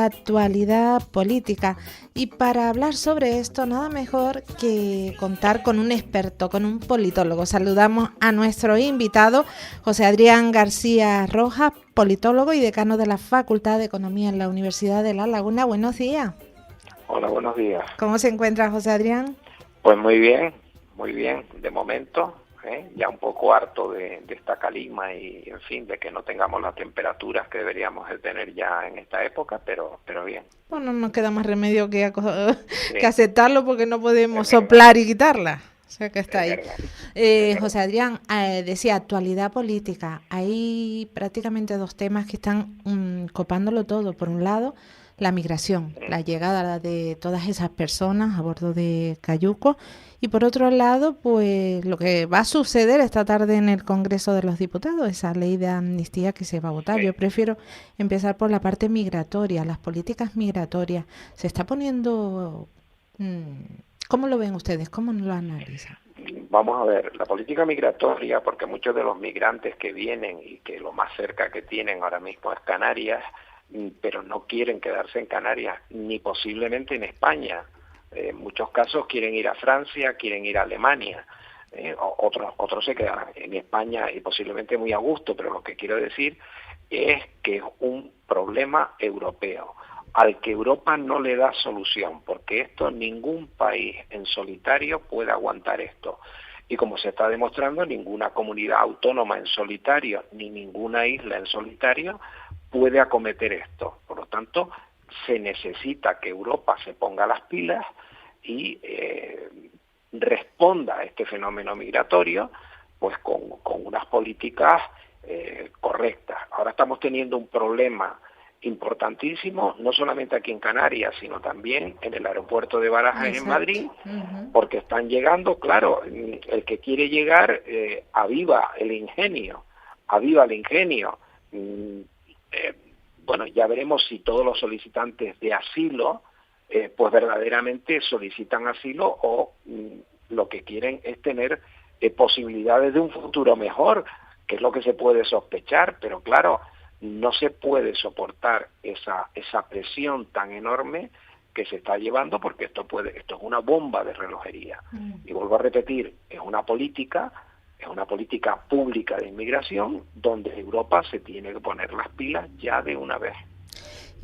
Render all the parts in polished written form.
actualidad política. Y para hablar sobre esto, nada mejor que contar con un experto, con un politólogo. Saludamos a nuestro invitado, José Adrián García Rojas, politólogo y decano de la Facultad de Economía en la Universidad de La Laguna. Buenos días. Hola, buenos días. ¿Cómo se encuentra, José Adrián? Pues muy bien, de momento, ya un poco harto de esta calima y, en fin, de que no tengamos las temperaturas que deberíamos de tener ya en esta época, pero bien. Bueno, no nos queda más remedio que Sí, aceptarlo porque no podemos es verdad, soplar y quitarla. O sea que está es ahí. verdad, es José verdad. Adrián, decía actualidad política. Hay prácticamente dos temas que están copándolo todo. Por un lado, la migración, la llegada de todas esas personas a bordo de Cayuco. Y por otro lado, pues lo que va a suceder esta tarde en el Congreso de los Diputados, esa ley de amnistía que se va a votar. Yo Sí. prefiero empezar por la parte migratoria, las políticas migratorias. Se está poniendo... ¿Cómo lo ven ustedes? ¿Cómo lo analizan? Vamos a ver, la política migratoria, porque muchos de los migrantes que vienen y que lo más cerca que tienen ahora mismo es Canarias, pero no quieren quedarse en Canarias, ni posiblemente en España. En muchos casos quieren ir a Francia, quieren ir a Alemania. Otros se quedan en España y posiblemente muy a gusto, pero lo que quiero decir es que es un problema europeo al que Europa no le da solución, porque esto ningún país en solitario puede aguantar esto. Y como se está demostrando, ninguna comunidad autónoma en solitario, ni ninguna isla en solitario puede acometer esto. Por lo tanto, se necesita que Europa se ponga las pilas y responda a este fenómeno migratorio pues con unas políticas correctas. Ahora estamos teniendo un problema importantísimo, no solamente aquí en Canarias, sino también en el aeropuerto de Barajas en Exacto. Madrid, porque están llegando, claro, el que quiere llegar, aviva el ingenio. Bueno, ya veremos si todos los solicitantes de asilo, pues verdaderamente solicitan asilo o lo que quieren es tener posibilidades de un futuro mejor, que es lo que se puede sospechar, pero claro, no se puede soportar esa presión tan enorme que se está llevando, porque esto es una bomba de relojería. Y vuelvo a repetir, es una política pública de inmigración donde Europa se tiene que poner las pilas ya de una vez.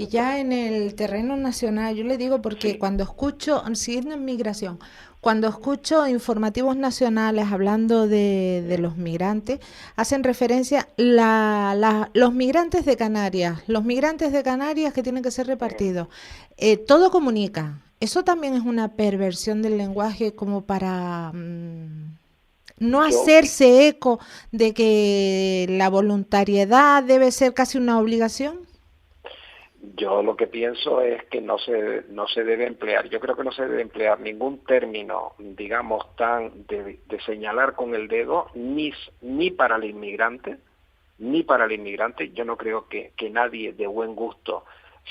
Y ya en el terreno nacional, yo le digo porque Sí, cuando escucho, siguiendo en migración, cuando escucho informativos nacionales hablando de los migrantes, hacen referencia los migrantes de Canarias que tienen que ser repartidos. Todo comunica. Eso también es una perversión del lenguaje como para no yo hacerse eco de que la voluntariedad debe ser casi una obligación. Yo lo que pienso es que no se debe emplear, yo creo que no se debe emplear ningún término, digamos, de señalar con el dedo, ni para el inmigrante, yo no creo que nadie de buen gusto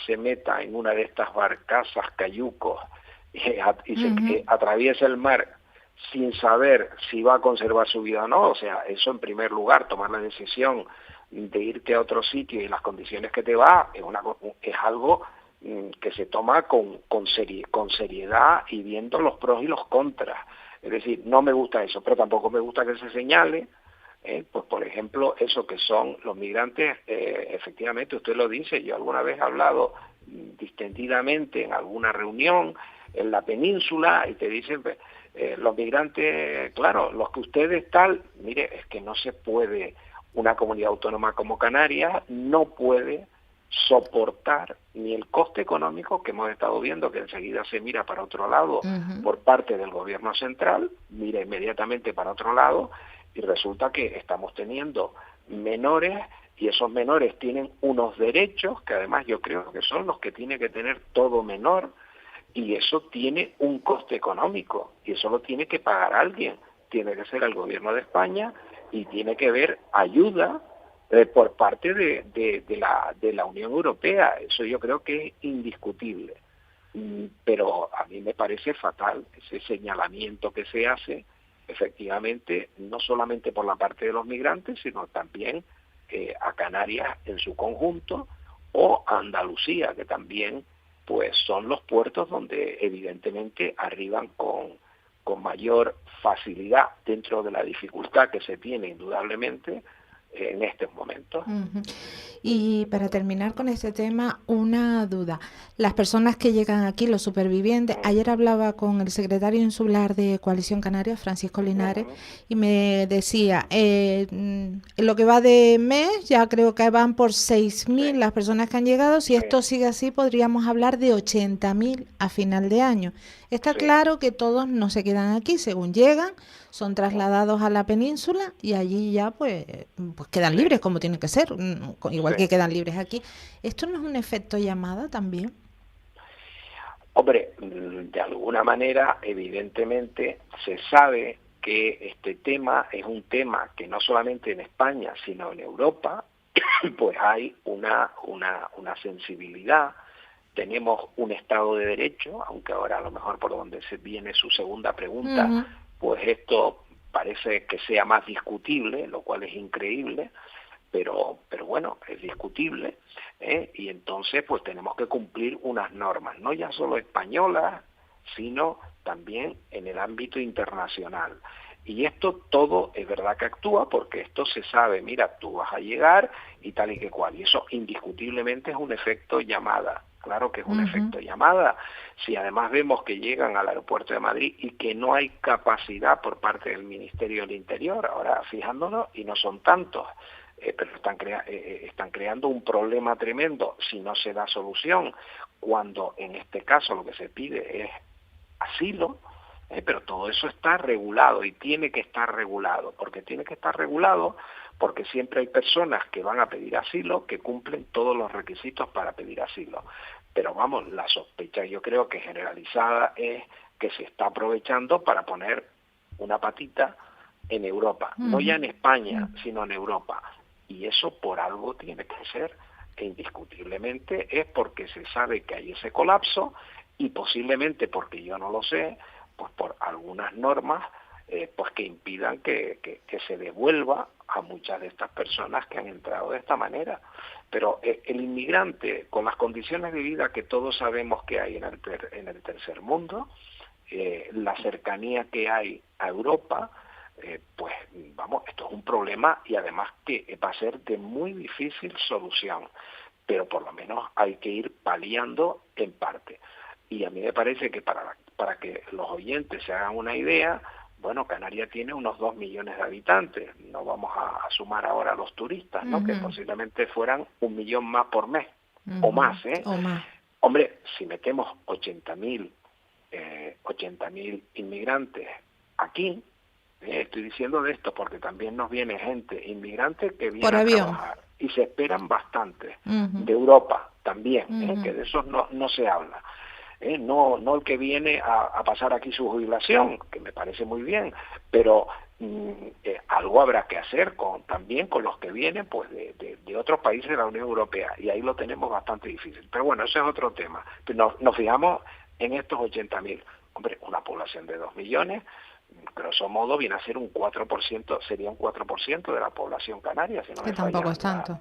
se meta en una de estas barcazas cayucos y atraviese el mar sin saber si va a conservar su vida o no. O sea, eso en primer lugar, tomar la decisión de irte a otro sitio y las condiciones que te va, es algo que se toma con seriedad y viendo los pros y los contras. Es decir, no me gusta eso, pero tampoco me gusta que se señale, pues por ejemplo, eso que son los migrantes, efectivamente usted lo dice, yo alguna vez he hablado distendidamente en alguna reunión en la península y te dicen, los migrantes, claro, los que ustedes tal, mire, es que no se puede. Una comunidad autónoma como Canarias no puede soportar ni el coste económico que hemos estado viendo, que enseguida se mira para otro lado por parte del gobierno central, mira inmediatamente para otro lado, y resulta que estamos teniendo menores, y esos menores tienen unos derechos que además yo creo que son los que tiene que tener todo menor, y eso tiene un coste económico, y eso lo tiene que pagar alguien, tiene que ser el gobierno de España, y tiene que haber ayuda por parte de la Unión Europea. Eso yo creo que es indiscutible. Pero a mí me parece fatal ese señalamiento que se hace, efectivamente, no solamente por la parte de los migrantes, sino también a Canarias en su conjunto, o Andalucía, que también pues son los puertos donde evidentemente arriban con mayor facilidad dentro de la dificultad que se tiene indudablemente en estos momentos. Ujú. Y para terminar con este tema, una duda. Las personas que llegan aquí, los supervivientes, ayer hablaba con el secretario insular de Coalición Canaria, Francisco Linares, y me decía, lo que va de mes, ya creo que van por 6.000 las personas que han llegado. Si esto sigue así, podríamos hablar de 80.000 a final de año. Está claro que todos no se quedan aquí, según llegan, son trasladados a la península y allí ya pues quedan libres como tiene que ser, igual que quedan libres aquí. ¿Esto no es un efecto llamada también? Hombre, de alguna manera, evidentemente, se sabe que este tema es un tema que no solamente en España, sino en Europa, pues hay una sensibilidad. Tenemos un Estado de Derecho, aunque ahora a lo mejor por donde se viene su segunda pregunta, pues esto parece que sea más discutible, lo cual es increíble, pero bueno, es discutible, y entonces pues tenemos que cumplir unas normas, no ya solo españolas, sino también en el ámbito internacional. Y esto todo es verdad que actúa porque esto se sabe, mira, tú vas a llegar y tal y que cual, y eso indiscutiblemente es un efecto llamada. Claro que es un efecto llamada. Si además vemos que llegan al aeropuerto de Madrid y que no hay capacidad por parte del Ministerio del Interior, ahora fijándonos, y no son tantos, pero están creando un problema tremendo si no se da solución, cuando en este caso lo que se pide es asilo, pero todo eso está regulado y tiene que estar regulado. ¿Porque tiene que estar regulado? Porque siempre hay personas que van a pedir asilo que cumplen todos los requisitos para pedir asilo. Pero vamos, la sospecha yo creo que generalizada es que se está aprovechando para poner una patita en Europa, no ya en España, sino en Europa. Y eso por algo tiene que ser, e indiscutiblemente es porque se sabe que hay ese colapso y posiblemente, porque yo no lo sé, pues por algunas normas pues que impidan que se devuelva a muchas de estas personas que han entrado de esta manera. Pero el inmigrante, con las condiciones de vida que todos sabemos que hay en el tercer mundo, la cercanía que hay a Europa, pues vamos, esto es un problema y además que va a ser de muy difícil solución, pero por lo menos hay que ir paliando en parte. Y a mí me parece que para que los oyentes se hagan una idea, bueno, Canarias tiene unos 2 millones de habitantes, no vamos a sumar ahora a los turistas, ¿no? Que posiblemente fueran 1 millón más por mes, o más, ¿eh? O más. Hombre, si metemos 80.000 inmigrantes aquí, estoy diciendo de esto porque también nos viene gente inmigrante que viene a trabajar y se esperan bastante, de Europa también, que de esos no se habla. No el que viene a pasar aquí su jubilación, que me parece muy bien, pero algo habrá que hacer también con los que vienen pues de otros países de la Unión Europea, y ahí lo tenemos bastante difícil. Pero bueno, ese es otro tema. Nos fijamos en estos 80.000. Hombre, una población de 2 millones, grosso modo viene a ser un 4%, sería un 4% de la población canaria, si no que tampoco es tanto.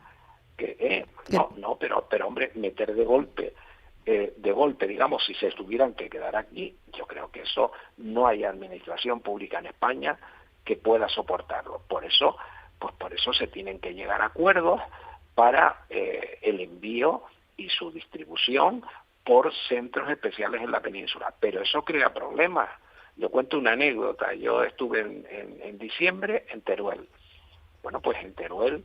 Pero hombre, meter de golpe, digamos, si se tuvieran que quedar aquí, yo creo que eso no hay administración pública en España que pueda soportarlo. Por eso se tienen que llegar a acuerdos para el envío y su distribución por centros especiales en la península. Pero eso crea problemas. Yo cuento una anécdota. Yo estuve en diciembre en Teruel. Bueno, pues en Teruel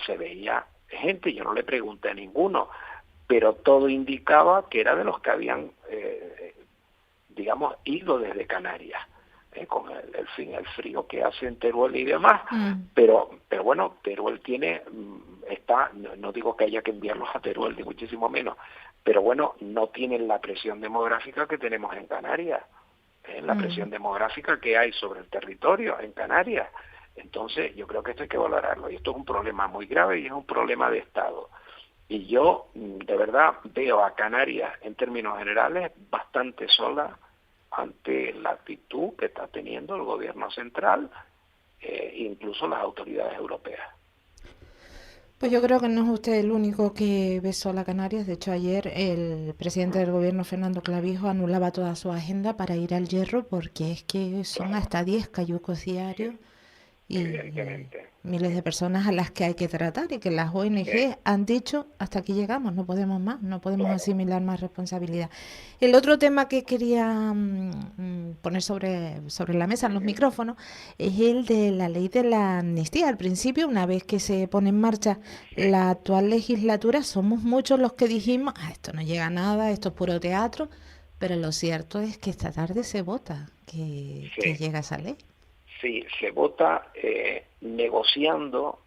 se veía gente, yo no le pregunté a ninguno, pero todo indicaba que era de los que habían, digamos, ido desde Canarias, con el frío que hace en Teruel y demás. Pero bueno, Teruel tiene, no digo que haya que enviarlos a Teruel, ni muchísimo menos, pero bueno, no tienen la presión demográfica que tenemos en Canarias, la presión demográfica que hay sobre el territorio en Canarias. Entonces, yo creo que esto hay que valorarlo, y esto es un problema muy grave y es un problema de Estado. Y yo, de verdad, veo a Canarias, en términos generales, bastante sola ante la actitud que está teniendo el gobierno central, incluso las autoridades europeas. Pues yo creo que no es usted el único que ve sola Canarias. De hecho, ayer el presidente del gobierno, Fernando Clavijo, anulaba toda su agenda para ir al Hierro porque es que son Claro, hasta 10 cayucos sí, diarios y evidentemente. miles de personas a las que hay que tratar y que las Sí, ONG han dicho hasta aquí llegamos, no podemos más, no podemos claro. asimilar más responsabilidad. El otro tema que quería poner sobre la mesa en los Ujú. micrófonos es el de la ley de la amnistía. Al principio, una vez que se pone en marcha Sí, la actual legislatura, somos muchos los que dijimos, esto no llega a nada, esto es puro teatro, pero lo cierto es que esta tarde se vota que sí, llega esa ley. sí, se vota negociando,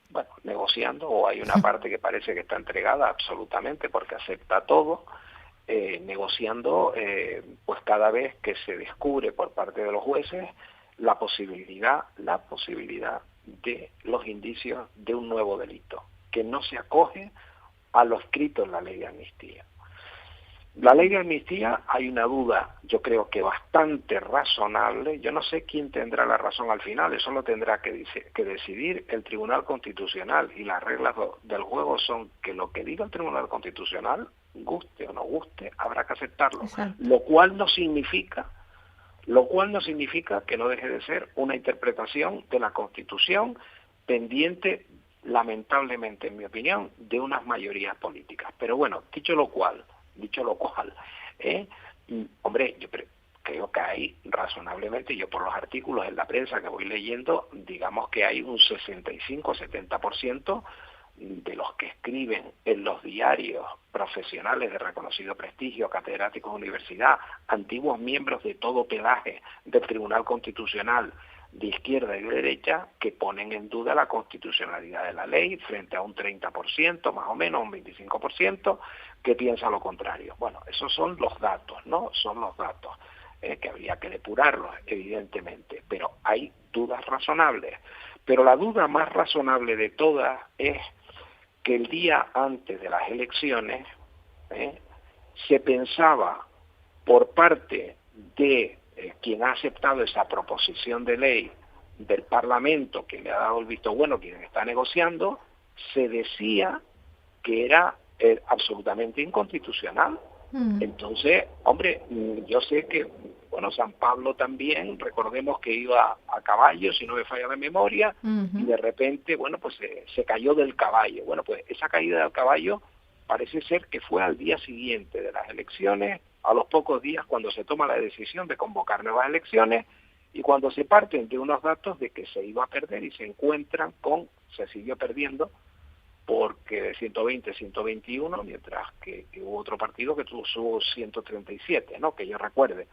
bueno, negociando, o hay una parte que parece que está entregada absolutamente porque acepta todo, negociando, pues cada vez que se descubre por parte de los jueces la posibilidad de los indicios de un nuevo delito, que no se acoge a lo escrito en la ley de amnistía. La ley de amnistía, hay una duda, yo creo que bastante razonable. Yo no sé quién tendrá la razón al final, eso lo tendrá que decidir el Tribunal Constitucional, y las reglas del juego son que lo que diga el Tribunal Constitucional, guste o no guste, habrá que aceptarlo, Exacto. lo cual no significa que no deje de ser una interpretación de la Constitución pendiente, lamentablemente, en mi opinión, de unas mayorías políticas. Pero bueno, dicho lo cual, ¿eh? Hombre, yo creo que hay razonablemente, yo por los artículos en la prensa que voy leyendo, digamos que hay un 65-70% de los que escriben en los diarios, profesionales de reconocido prestigio, catedráticos de universidad, antiguos miembros de todo pelaje del Tribunal Constitucional, de izquierda y de derecha, que ponen en duda la constitucionalidad de la ley frente a un 30%, más o menos, un 25%, que piensa lo contrario. Bueno, esos son los datos, ¿no? Son los datos, que habría que depurarlos, evidentemente, pero hay dudas razonables. Pero la duda más razonable de todas es que el día antes de las elecciones ¿eh? se pensaba por parte de quien ha aceptado esa proposición de ley del Parlamento, que le ha dado el visto bueno, quien está negociando, se decía que era absolutamente inconstitucional. Mm. Entonces, hombre, yo sé que, bueno, San Pablo también, recordemos que iba a caballo, si no me falla la memoria, y Ujú. de repente, bueno, pues se cayó del caballo. Bueno, pues esa caída del caballo parece ser que fue al día siguiente de las elecciones, a los pocos días cuando se toma la decisión de convocar nuevas elecciones y cuando se parten de unos datos de que se iba a perder y se encuentran se siguió perdiendo porque de 120, 121, mientras que hubo otro partido que tuvo 137, ¿no? Que yo recuerde.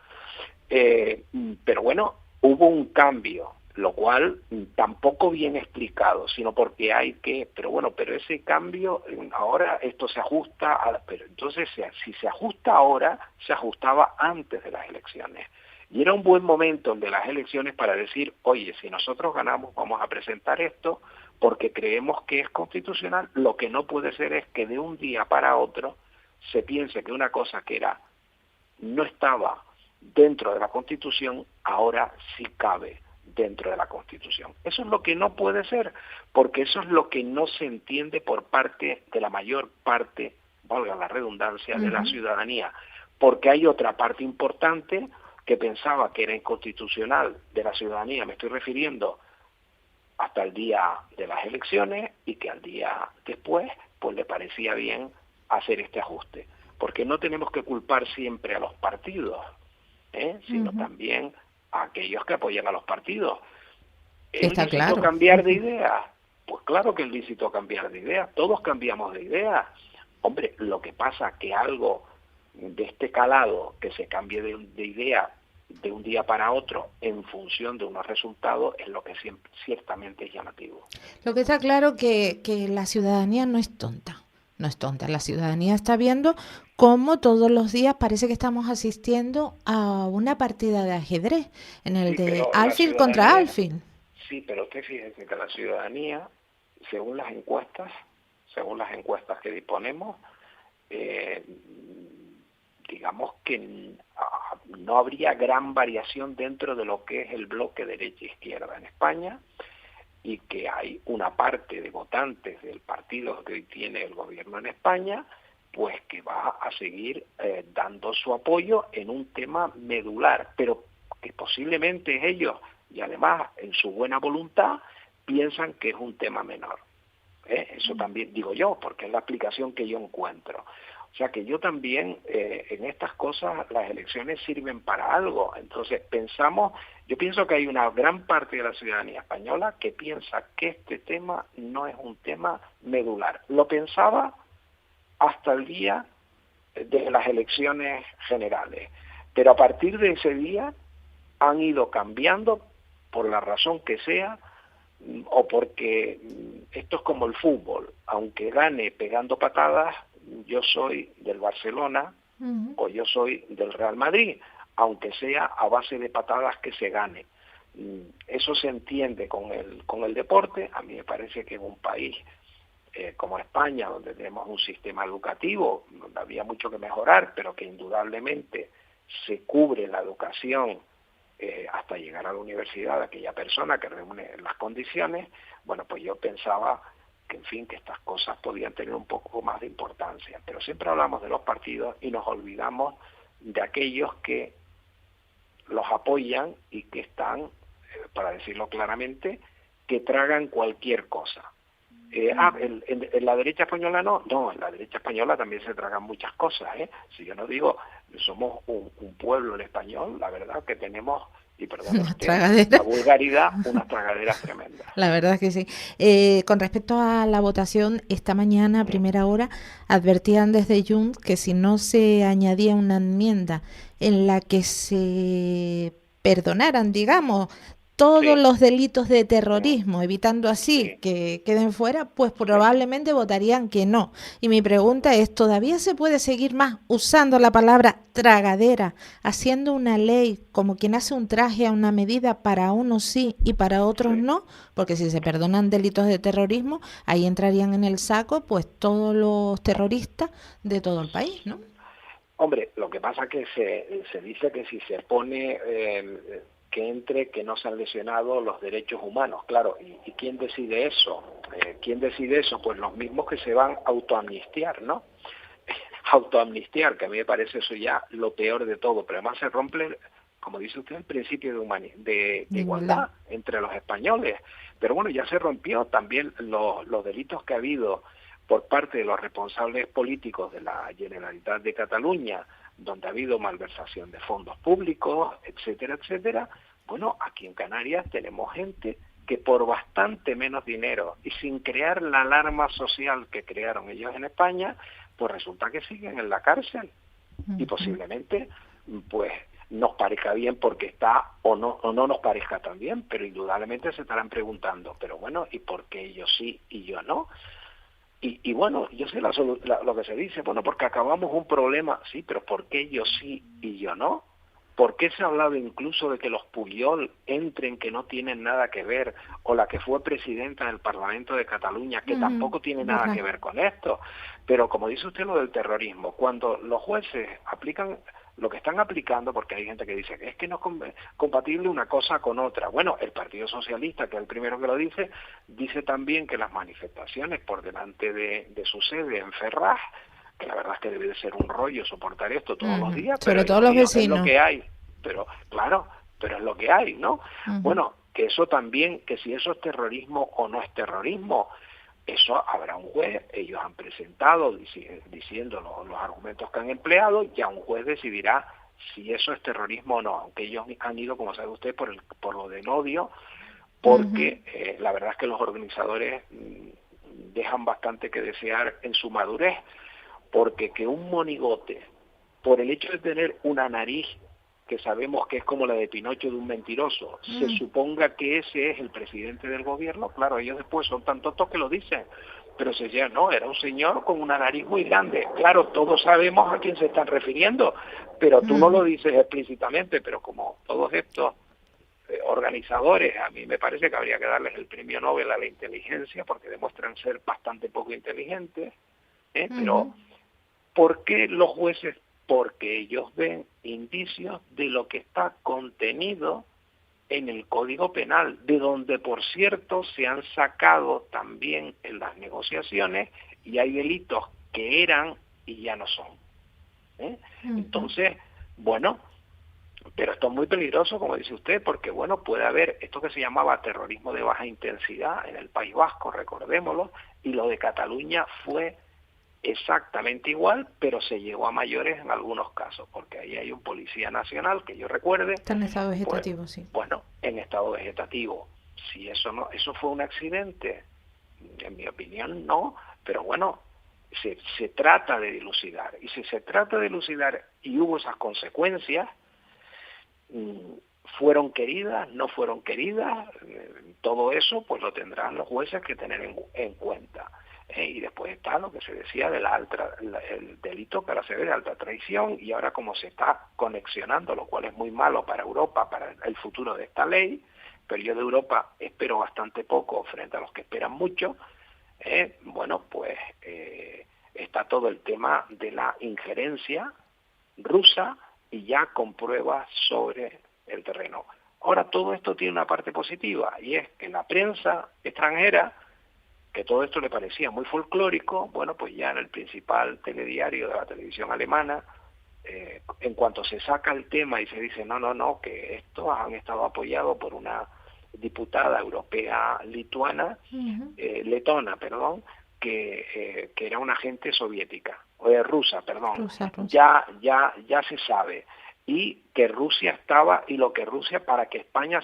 Pero bueno, hubo un cambio, lo cual tampoco bien explicado, sino porque hay que, pero bueno, pero ese cambio, ahora esto se ajusta, pero entonces si se ajusta ahora, se ajustaba antes de las elecciones. Y era un buen momento el de las elecciones para decir, oye, si nosotros ganamos, vamos a presentar esto, porque creemos que es constitucional. Lo que no puede ser es que de un día para otro se piense que una cosa que no estaba dentro de la Constitución, ahora sí cabe dentro de la Constitución. Eso es lo que no puede ser, porque eso es lo que no se entiende por parte de la mayor parte, valga la redundancia, de la Ujú. ciudadanía, porque hay otra parte importante que pensaba que era inconstitucional de la ciudadanía, me estoy refiriendo hasta el día de las elecciones, y que al día después pues le parecía bien hacer este ajuste, porque no tenemos que culpar siempre a los partidos, sino Ujú. también a aquellos que apoyan a los partidos. ¿Es Está lícito claro. cambiar de idea? Pues claro que es lícito cambiar de idea, todos cambiamos de idea. Hombre, lo que pasa que algo de este calado, que se cambie de idea de un día para otro en función de unos resultados, es lo que ciertamente es llamativo. Lo que está claro que la ciudadanía no es tonta. No es tonta. La ciudadanía está viendo cómo todos los días parece que estamos asistiendo a una partida de ajedrez en el Sí, de pero la alfil contra ciudadanía, alfil. sí, pero usted fíjese que la ciudadanía, según las encuestas que disponemos, eh, digamos que no habría gran variación dentro de lo que es el bloque derecha-izquierda en España. y que hay una parte de votantes del partido que hoy tiene el gobierno en España, pues que va a seguir dando su apoyo en un tema medular, pero que posiblemente ellos, y además en su buena voluntad, piensan que es un tema menor. Eso también digo yo, porque es la explicación que yo encuentro. O sea que yo también, en estas cosas, las elecciones sirven para algo. Entonces yo pienso que hay una gran parte de la ciudadanía española que piensa que este tema no es un tema medular. Lo pensaba hasta el día de las elecciones generales, pero a partir de ese día han ido cambiando, por la razón que sea, o porque esto es como el fútbol, aunque gane pegando patadas, yo soy del Barcelona o yo soy del Real Madrid, aunque sea a base de patadas que se gane. Eso se entiende con el deporte. A mí me parece que en un país como España, donde tenemos un sistema educativo, donde había mucho que mejorar, pero que indudablemente se cubre la educación hasta llegar a la universidad de aquella persona que reúne las condiciones, bueno, pues yo pensaba que, en fin, que estas cosas podían tener un poco más de importancia. Pero siempre hablamos de los partidos y nos olvidamos de aquellos que los apoyan y que están, para decirlo claramente, que tragan cualquier cosa. En la derecha española no, en la derecha española también se tragan muchas cosas, Si yo no digo, somos un pueblo el español, la verdad que tenemos, y perdón la vulgaridad, unas tragaderas tremendas. La verdad es que sí. Con respecto a la votación, esta mañana a primera hora advertían desde Junts que si no se añadía una enmienda en la que se perdonaran, digamos, todos los delitos de terrorismo, evitando así que queden fuera, pues probablemente votarían que no. Y mi pregunta es, ¿todavía se puede seguir más usando la palabra tragadera, haciendo una ley como quien hace un traje a una medida para unos sí y para otros no? Porque si se perdonan delitos de terrorismo, ahí entrarían en el saco pues todos los terroristas de todo el país, ¿no? Hombre, lo que pasa es que se dice que si se pone que entre, que no se han lesionado los derechos humanos. Claro, ¿y quién decide eso? ¿Quién decide eso? Pues los mismos que se van a autoamnistiar, ¿no? Autoamnistiar, que a mí me parece eso ya lo peor de todo, pero además se rompe, como dice usted, el principio de igualdad entre los españoles. Pero bueno, ya se rompió también los delitos que ha habido por parte de los responsables políticos de la Generalitat de Cataluña, donde ha habido malversación de fondos públicos, etcétera, etcétera. Bueno, aquí en Canarias tenemos gente que por bastante menos dinero y sin crear la alarma social que crearon ellos en España, pues resulta que siguen en la cárcel. Y posiblemente, pues, nos parezca bien porque está o no nos parezca tan bien, pero indudablemente se estarán preguntando, pero bueno, ¿y por qué ellos sí y yo no? Y bueno, yo sé lo que se dice, bueno, porque acabamos un problema, sí, pero ¿por qué yo sí y yo no? ¿Por qué se ha hablado incluso de que los Puyol entren que no tienen nada que ver, o la que fue presidenta del Parlamento de Cataluña, que tampoco tiene nada que ver con esto? Pero como dice usted lo del terrorismo, cuando los jueces aplican lo que están aplicando, porque hay gente que dice que es que no es compatible una cosa con otra. Bueno, el Partido Socialista, que es el primero que lo dice también que las manifestaciones por delante de su sede en Ferraz, que la verdad es que debe de ser un rollo soportar esto todos los días, sobre todo los vecinos. Es lo que hay. Pero claro, pero es lo que hay, ¿no? Bueno, que eso también, que si eso es terrorismo o no es terrorismo, eso habrá un juez, ellos han presentado diciendo los argumentos que han empleado, ya un juez decidirá si eso es terrorismo o no, aunque ellos han ido, como sabe usted, por lo del odio, porque la verdad es que los organizadores dejan bastante que desear en su madurez, porque que un monigote, por el hecho de tener una nariz que sabemos que es como la de Pinocho de un mentiroso, se suponga que ese es el presidente del gobierno, claro, ellos después son tan tontos que lo dicen, pero se decía, no, era un señor con una nariz muy grande. Claro, todos sabemos a quién se están refiriendo, pero tú no lo dices explícitamente, pero como todos estos organizadores, a mí me parece que habría que darles el premio Nobel a la inteligencia, porque demuestran ser bastante poco inteligentes, pero ¿por qué los jueces? Porque ellos ven indicios de lo que está contenido en el Código Penal, de donde, por cierto, se han sacado también en las negociaciones y hay delitos que eran y ya no son. Entonces, bueno, pero esto es muy peligroso, como dice usted, porque, bueno, puede haber esto que se llamaba terrorismo de baja intensidad en el País Vasco, recordémoslo, y lo de Cataluña fue exactamente igual, pero se llegó a mayores en algunos casos, porque ahí hay un policía nacional, que yo recuerde. Está en estado vegetativo, pues, sí. Bueno, en estado vegetativo. Si eso fue un accidente, en mi opinión no, pero bueno, se trata de dilucidar. Y si se trata de dilucidar y hubo esas consecuencias, fueron queridas, no fueron queridas, todo eso pues lo tendrán los jueces que tener en cuenta. Y después está lo que se decía de el delito para hacer de alta traición, y ahora como se está conexionando, lo cual es muy malo para Europa, para el futuro de esta ley, pero yo de Europa espero bastante poco frente a los que esperan mucho. Bueno, pues está todo el tema de la injerencia rusa y ya con pruebas sobre el terreno. Ahora todo esto tiene una parte positiva, y es que la prensa extranjera, que todo esto le parecía muy folclórico, bueno, pues ya en el principal telediario de la televisión alemana, en cuanto se saca el tema y se dice no, que estos han estado apoyados por una diputada europea letona, que era una agente soviética, rusa, Rusa. ya se sabe, y que Rusia estaba, y lo que Rusia para que España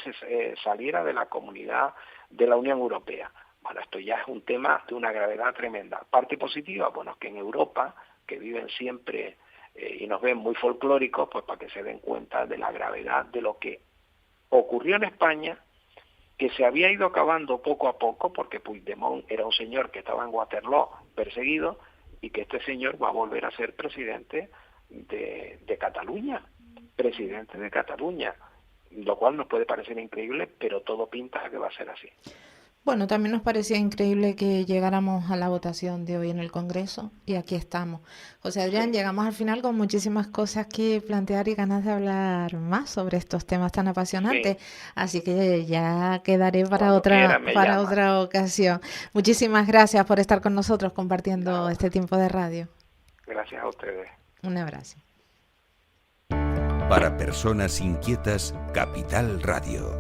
saliera de la comunidad de la Unión Europea. Bueno, esto ya es un tema de una gravedad tremenda. Parte positiva, bueno, es que en Europa, que viven siempre y nos ven muy folclóricos, pues para que se den cuenta de la gravedad de lo que ocurrió en España, que se había ido acabando poco a poco, porque Puigdemont era un señor que estaba en Waterloo perseguido, y que este señor va a volver a ser presidente de Cataluña, lo cual nos puede parecer increíble, pero todo pinta a que va a ser así. Bueno, también nos parecía increíble que llegáramos a la votación de hoy en el Congreso, y aquí estamos. José Adrián, Sí. llegamos al final con muchísimas cosas que plantear y ganas de hablar más sobre estos temas tan apasionantes, Sí. así que ya quedaré Cuando quiera me para llama. otra ocasión. Muchísimas gracias por estar con nosotros compartiendo Nada. este tiempo de radio. Gracias a ustedes. Un abrazo. Para personas inquietas, Capital Radio.